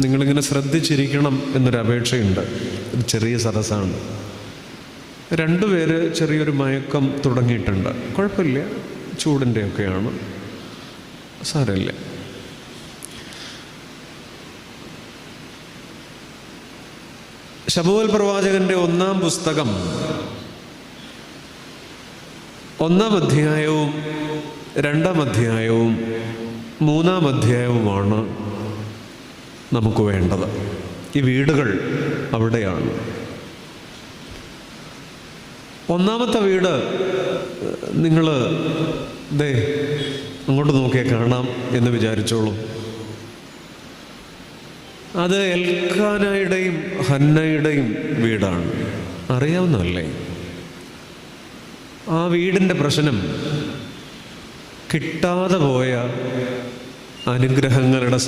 നിങ്ങളിങ്ങനെ ശ്രദ്ധിച്ചിരിക്കണം എന്നൊരപേക്ഷയുണ്ട്. ഒരു ചെറിയ സദസ്സാണ്. രണ്ടുപേര് ചെറിയൊരു മയക്കം തുടങ്ങിയിട്ടുണ്ട്. കുഴപ്പമില്ല, ചൂടിൻ്റെയൊക്കെയാണ്, സാരമില്ല. ശമൂവേൽ പ്രവാചകന്റെ 1-ാം പുസ്തകം 1-ാം അധ്യായവും 2-ാം അധ്യായവും 3-ാം അധ്യായവുമാണ് നമുക്ക് വേണ്ടത്. ഈ വീടുകൾ അവിടെയാണ്. 1-ാമത്തെ വീട് നിങ്ങൾ ദേ അങ്ങോട്ട് നോക്കിയാൽ കാണാം എന്ന് വിചാരിച്ചോളൂ. അത് എൽക്കാനയുടെയും ഹന്നയുടെയും വീടാണ്. അറിയാവുന്നതല്ലേ? ആ വീടിൻ്റെ പ്രശ്നം കിട്ടാതെ പോയ അനുഗ്രഹങ്ങളുടെ